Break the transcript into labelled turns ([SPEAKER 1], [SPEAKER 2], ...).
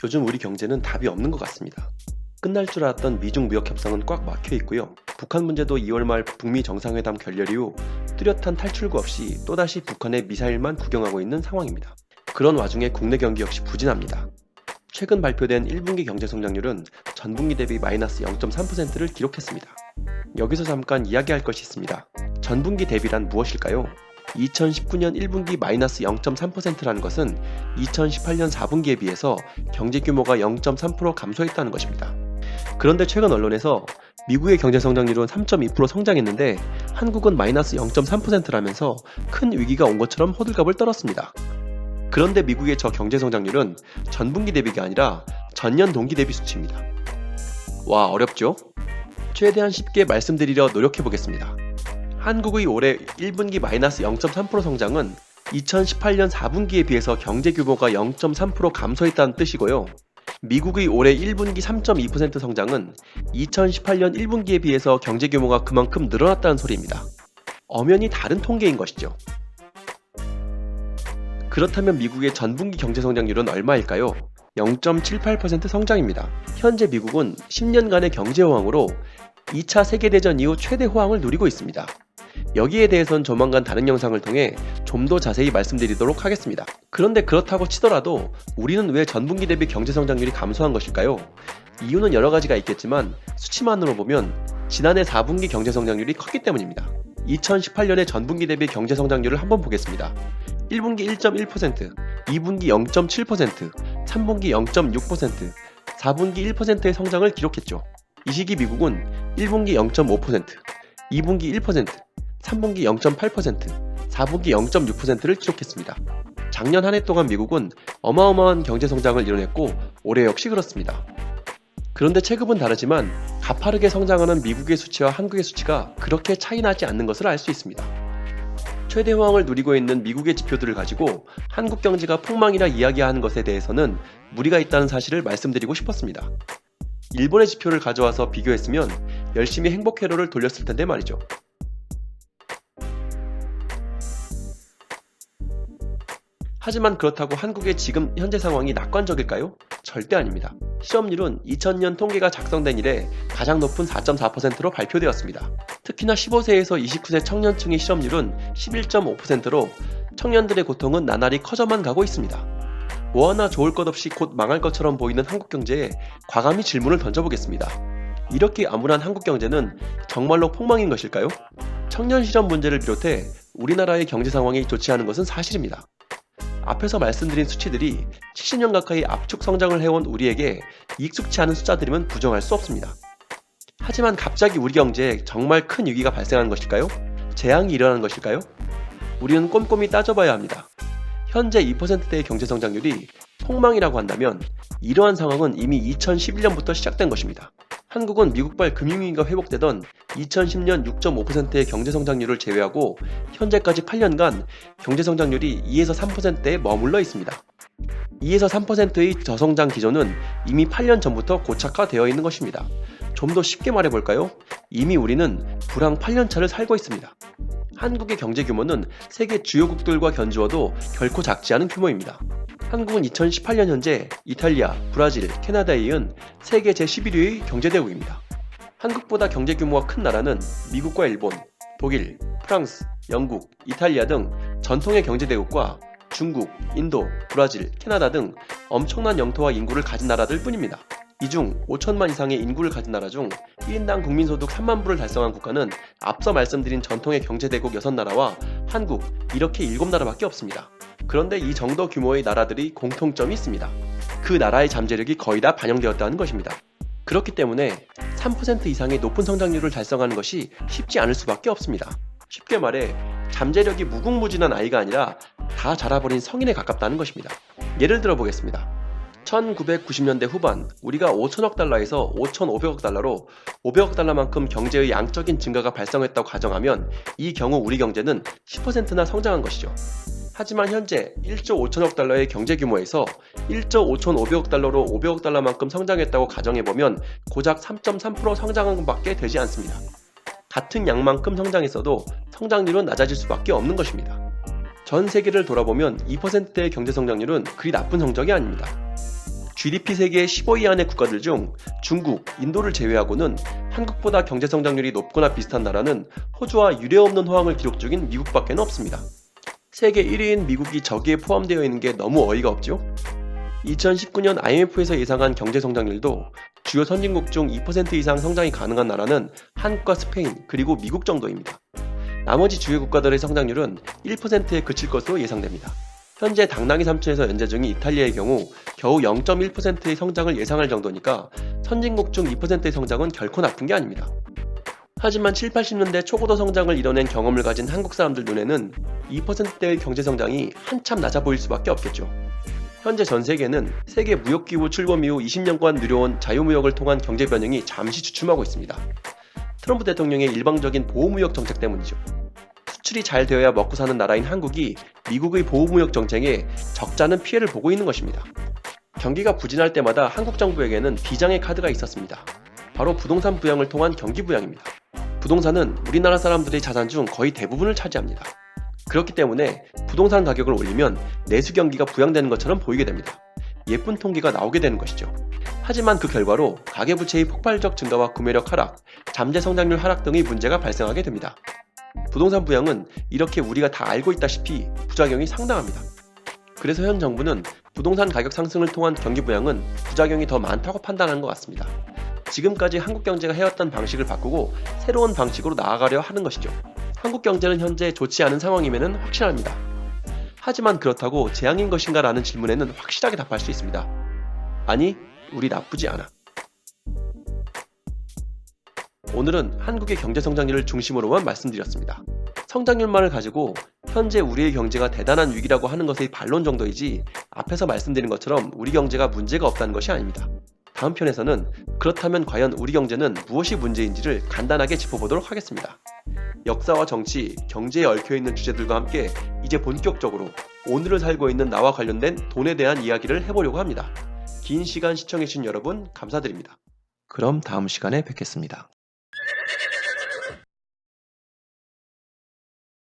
[SPEAKER 1] 요즘 우리 경제는 답이 없는 것 같습니다. 끝날 줄 알았던 미중 무역 협상은 꽉 막혀 있고요. 북한 문제도 2월 말 북미 정상회담 결렬 이후 뚜렷한 탈출구 없이 또다시 북한의 미사일만 구경하고 있는 상황입니다. 그런 와중에 국내 경기 역시 부진합니다. 최근 발표된 1분기 경제 성장률은 전분기 대비 마이너스 0.3%를 기록했습니다. 여기서 잠깐 이야기할 것이 있습니다. 전분기 대비란 무엇일까요? 2019년 1분기 마이너스 0.3%라는 것은 2018년 4분기에 비해서 경제 규모가 0.3% 감소했다는 것입니다. 그런데 최근 언론에서 미국의 경제 성장률은 3.2% 성장했는데 한국은 마이너스 0.3%라면서 큰 위기가 온 것처럼 호들갑을 떨었습니다. 그런데 미국의 저 경제 성장률은 전분기 대비가 아니라 전년 동기 대비 수치입니다. 와, 어렵죠? 최대한 쉽게 말씀드리려 노력해보겠습니다. 한국의 올해 1분기 마이너스 0.3% 성장은 2018년 4분기에 비해서 경제 규모가 0.3% 감소했다는 뜻이고요. 미국의 올해 1분기 3.2% 성장은 2018년 1분기에 비해서 경제 규모가 그만큼 늘어났다는 소리입니다. 엄연히 다른 통계인 것이죠. 그렇다면 미국의 전분기 경제 성장률은 얼마일까요? 0.78% 성장입니다. 현재 미국은 10년간의 경제 호황으로 2차 세계대전 이후 최대 호황을 누리고 있습니다. 여기에 대해선 조만간 다른 영상을 통해 좀 더 자세히 말씀드리도록 하겠습니다. 그런데 그렇다고 치더라도 우리는 왜 전분기 대비 경제 성장률이 감소한 것일까요? 이유는 여러 가지가 있겠지만 수치만으로 보면 지난해 4분기 경제 성장률이 컸기 때문입니다. 2018년의 전분기 대비 경제 성장률을 한번 보겠습니다. 1분기 1.1%, 2분기 0.7%, 3분기 0.6%, 4분기 1%의 성장을 기록했죠. 이 시기 미국은 1분기 0.5%, 2분기 1%, 3분기 0.8%, 4분기 0.6%를 기록했습니다. 작년 한 해 동안 미국은 어마어마한 경제 성장을 이뤄냈고 올해 역시 그렇습니다. 그런데 체급은 다르지만 가파르게 성장하는 미국의 수치와 한국의 수치가 그렇게 차이나지 않는 것을 알 수 있습니다. 최대 호황을 누리고 있는 미국의 지표들을 가지고 한국 경제가 폭망이라 이야기하는 것에 대해서는 무리가 있다는 사실을 말씀드리고 싶었습니다. 일본의 지표를 가져와서 비교했으면 열심히 행복 회로를 돌렸을 텐데 말이죠. 하지만 그렇다고 한국의 지금 현재 상황이 낙관적일까요? 절대 아닙니다. 실업률은 2000년 통계가 작성된 이래 가장 높은 4.4%로 발표되었습니다. 특히나 15세에서 29세 청년층의 실업률은 11.5%로 청년들의 고통은 나날이 커져만 가고 있습니다. 뭐 하나 좋을 것 없이 곧 망할 것처럼 보이는 한국 경제에 과감히 질문을 던져보겠습니다. 이렇게 암울한 한국 경제는 정말로 폭망인 것일까요? 청년 실업 문제를 비롯해 우리나라의 경제 상황이 좋지 않은 것은 사실입니다. 앞에서 말씀드린 수치들이 70년 가까이 압축 성장을 해온 우리에게 익숙치 않은 숫자들이면 부정할 수 없습니다. 하지만 갑자기 우리 경제에 정말 큰 위기가 발생한 것일까요? 재앙이 일어난 것일까요? 우리는 꼼꼼히 따져봐야 합니다. 현재 2%대의 경제 성장률이 폭망이라고 한다면 이러한 상황은 이미 2011년부터 시작된 것입니다. 한국은 미국발 금융위기가 회복되던 2010년 6.5%의 경제 성장률을 제외하고 현재까지 8년간 경제 성장률이 2에서 3%대에 머물러 있습니다. 2에서 3%의 저성장 기조는 이미 8년 전부터 고착화되어 있는 것입니다. 좀 더 쉽게 말해볼까요? 이미 우리는 불황 8년차를 살고 있습니다. 한국의 경제 규모는 세계 주요국들과 견주어도 결코 작지 않은 규모입니다. 한국은 2018년 현재 이탈리아, 브라질, 캐나다에 이은 세계 제11위의 경제대국입니다. 한국보다 경제 규모가 큰 나라는 미국과 일본, 독일, 프랑스, 영국, 이탈리아 등 전통의 경제대국과 중국, 인도, 브라질, 캐나다 등 엄청난 영토와 인구를 가진 나라들 뿐입니다. 이 중 5천만 이상의 인구를 가진 나라 중 1인당 국민소득 3만 불을 달성한 국가는 앞서 말씀드린 전통의 경제대국 6나라와 한국 이렇게 7나라밖에 없습니다. 그런데 이 정도 규모의 나라들이 공통점이 있습니다. 그 나라의 잠재력이 거의 다 반영되었다는 것입니다. 그렇기 때문에 3% 이상의 높은 성장률을 달성하는 것이 쉽지 않을 수밖에 없습니다. 쉽게 말해 잠재력이 무궁무진한 아이가 아니라 다 자라버린 성인에 가깝다는 것입니다. 예를 들어 보겠습니다. 1990년대 후반 우리가 5천억 달러에서 5,500억 달러로 500억 달러만큼 경제의 양적인 증가가 발생했다고 가정하면 이 경우 우리 경제는 10%나 성장한 것이죠. 하지만 현재 1조 5천억 달러의 경제 규모에서 1조 5,500억 달러로 500억 달러만큼 성장했다고 가정해보면 고작 3.3% 성장한 것밖에 되지 않습니다. 같은 양만큼 성장했어도 성장률은 낮아질 수밖에 없는 것입니다. 전 세계를 돌아보면 2%의 경제 성장률은 그리 나쁜 성적이 아닙니다. GDP 세계 15위 안의 국가들 중 중국, 인도를 제외하고는 한국보다 경제 성장률이 높거나 비슷한 나라는 호주와 유례없는 호황을 기록 중인 미국밖에 없습니다. 세계 1위인 미국이 저기에 포함되어 있는 게 너무 어이가 없죠? 2019년 IMF에서 예상한 경제 성장률도 주요 선진국 중 2% 이상 성장이 가능한 나라는 한국과 스페인 그리고 미국 정도입니다. 나머지 주요 국가들의 성장률은 1%에 그칠 것으로 예상됩니다. 현재 당나귀 삼촌에서 연재 중인 이탈리아의 경우 겨우 0.1%의 성장을 예상할 정도니까 선진국 중 2%의 성장은 결코 나쁜 게 아닙니다. 하지만 7, 80년대 초고도 성장을 이뤄낸 경험을 가진 한국 사람들 눈에는 2%대의 경제 성장이 한참 낮아 보일 수밖에 없겠죠. 현재 전 세계는 세계 무역기구 출범 이후 20년간 누려온 자유무역을 통한 경제 변형이 잠시 주춤하고 있습니다. 트럼프 대통령의 일방적인 보호무역 정책 때문이죠. 수출이 잘 되어야 먹고 사는 나라인 한국이 미국의 보호무역 정책에 적잖은 피해를 보고 있는 것입니다. 경기가 부진할 때마다 한국 정부에게는 비장의 카드가 있었습니다. 바로 부동산 부양을 통한 경기 부양입니다. 부동산은 우리나라 사람들의 자산 중 거의 대부분을 차지합니다. 그렇기 때문에 부동산 가격을 올리면 내수 경기가 부양되는 것처럼 보이게 됩니다. 예쁜 통계가 나오게 되는 것이죠. 하지만 그 결과로 가계부채의 폭발적 증가와 구매력 하락, 잠재 성장률 하락 등의 문제가 발생하게 됩니다. 부동산 부양은 이렇게 우리가 다 알고 있다시피 부작용이 상당합니다. 그래서 현 정부는 부동산 가격 상승을 통한 경기 부양은 부작용이 더 많다고 판단한 것 같습니다. 지금까지 한국 경제가 해왔던 방식을 바꾸고 새로운 방식으로 나아가려 하는 것이죠. 한국 경제는 현재 좋지 않은 상황임에는 확실합니다. 하지만 그렇다고 재앙인 것인가 라는 질문에는 확실하게 답할 수 있습니다. 아니, 우리 나쁘지 않아. 오늘은 한국의 경제 성장률을 중심으로만 말씀드렸습니다. 성장률만을 가지고 현재 우리의 경제가 대단한 위기라고 하는 것의 반론 정도이지 앞에서 말씀드린 것처럼 우리 경제가 문제가 없다는 것이 아닙니다. 다음 편에서는 그렇다면 과연 우리 경제는 무엇이 문제인지를 간단하게 짚어보도록 하겠습니다. 역사와 정치, 경제에 얽혀있는 주제들과 함께 이제 본격적으로 오늘을 살고 있는 나와 관련된 돈에 대한 이야기를 해보려고 합니다. 긴 시간 시청해주신 여러분 감사드립니다. 그럼 다음 시간에 뵙겠습니다.